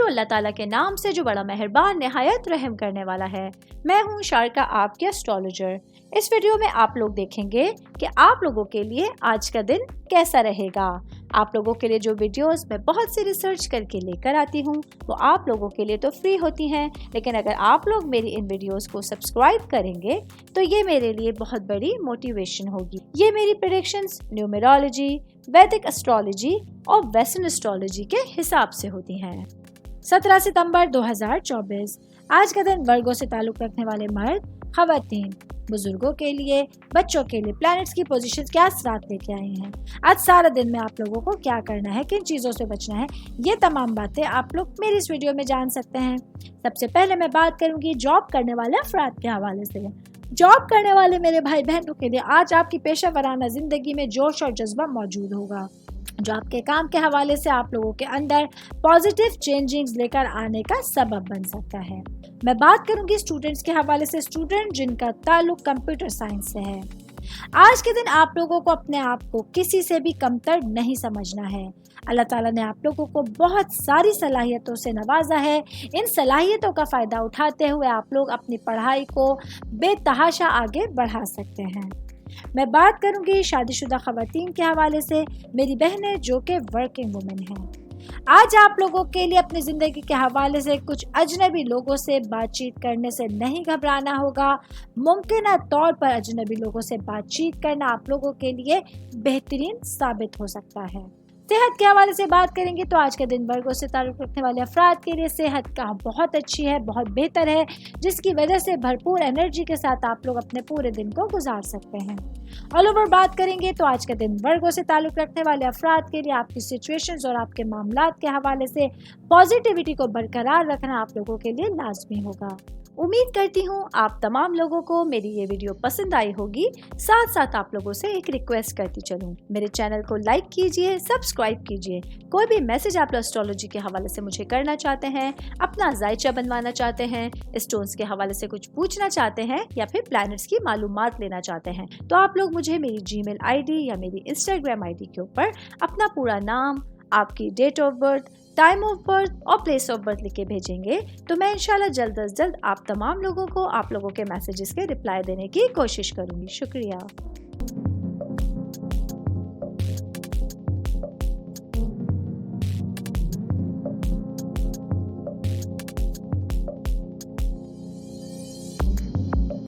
शुरू अल्लाह ताला के नाम से जो बड़ा मेहरबान निहायत रहम करने वाला है। मैं हूँ शारका, आपके एस्ट्रोलॉजर। इस वीडियो में आप लोग देखेंगे कि आप लोगों के लिए आज का दिन कैसा रहेगा। आप लोगों के लिए जो वीडियोस मैं बहुत सी रिसर्च करके लेकर आती हूँ वो आप लोगों के लिए तो फ्री होती हैं, लेकिन अगर आप लोग मेरी इन वीडियोस को सब्सक्राइब करेंगे तो ये मेरे लिए बहुत बड़ी मोटिवेशन होगी। ये मेरी प्रेडिक्शंस न्यूमेरोलॉजी, वैदिक एस्ट्रोलॉजी और वेस्टर्न एस्ट्रोलॉजी के हिसाब से होती हैं। 17 सितंबर 2024 आज का दिन वर्गों से ताल्लुक रखने वाले मर्द, खवातीन, बुजुर्गों के लिए, बच्चों के लिए प्लैनेट्स की पोजीशंस क्या असरात लेके आए हैं। आज सारा दिन में आप लोगों को क्या करना है, किन चीज़ों से बचना है, ये तमाम बातें आप लोग मेरी इस वीडियो में जान सकते हैं। सबसे पहले मैं बात करूंगी जॉब करने वाले अफराद के हवाले से। जॉब करने वाले मेरे भाई बहनों के लिए आज आपकी पेशा वराना जिंदगी में जोश और जज्बा मौजूद होगा, जो आपके काम के हवाले से आप लोगों के अंदर पॉजिटिव चेंजिंग्स लेकर आने का सबब बन सकता है। मैं बात करूंगी स्टूडेंट्स के हवाले से, स्टूडेंट जिनका ताल्लुक कंप्यूटर साइंस से है। आज के दिन आप लोगों को अपने आप को किसी से भी कमतर नहीं समझना है। अल्लाह ताला ने आप लोगों को बहुत सारी सलाहियतों से नवाजा है। इन सलाहियतों का फ़ायदा उठाते हुए आप लोग अपनी पढ़ाई को बेतहाशा आगे बढ़ा सकते हैं। मैं बात करूंगी शादीशुदा खवातीन के हवाले से, मेरी बहनें जो कि वर्किंग वुमेन हैं। आज आप लोगों के लिए अपनी ज़िंदगी के हवाले से कुछ अजनबी लोगों से बातचीत करने से नहीं घबराना होगा। मुमकिन तौर पर अजनबी लोगों से बातचीत करना आप लोगों के लिए बेहतरीन साबित हो सकता है। सेहत के हवाले से बात करेंगे तो आज के दिन वर्गों से ताल्लुक़ रखने वाले अफराद के लिए सेहत का बहुत अच्छी है, बहुत बेहतर है, जिसकी वजह से भरपूर एनर्जी के साथ आप लोग अपने पूरे दिन को गुजार सकते हैं। ऑल ओवर बात करेंगे तो आज का दिन वर्गों से ताल्लुक़ रखने वाले अफराद के लिए आपकी सिचुएशंस और आपके मामलात के हवाले से पॉजिटिविटी को बरकरार रखना आप लोगों के लिए लाजमी होगा। उम्मीद करती हूँ आप तमाम लोगों को मेरी ये वीडियो पसंद आई होगी। साथ साथ आप लोगों से एक रिक्वेस्ट करती चलूँ, मेरे चैनल को लाइक कीजिए, सब्सक्राइब कीजिए। कोई भी मैसेज आप एस्ट्रोलॉजी के हवाले से मुझे करना चाहते हैं, अपना जायचा बनवाना चाहते हैं, स्टोन्स के हवाले से कुछ पूछना चाहते हैं या फिर प्लैनेट्स की मालूमात लेना चाहते हैं, तो आप लोग मुझे मेरी जीमेल आईडी या मेरी इंस्टाग्राम आईडी के ऊपर अपना पूरा नाम, आपकी date of birth, time of birth और प्लेस ऑफ बर्थ लिख के भेजेंगे तो मैं इंशाल्लाह जल्द अज जल्द आप तमाम लोगों को आप लोगों के मैसेजेस के रिप्लाई देने की कोशिश करूंगी। शुक्रिया।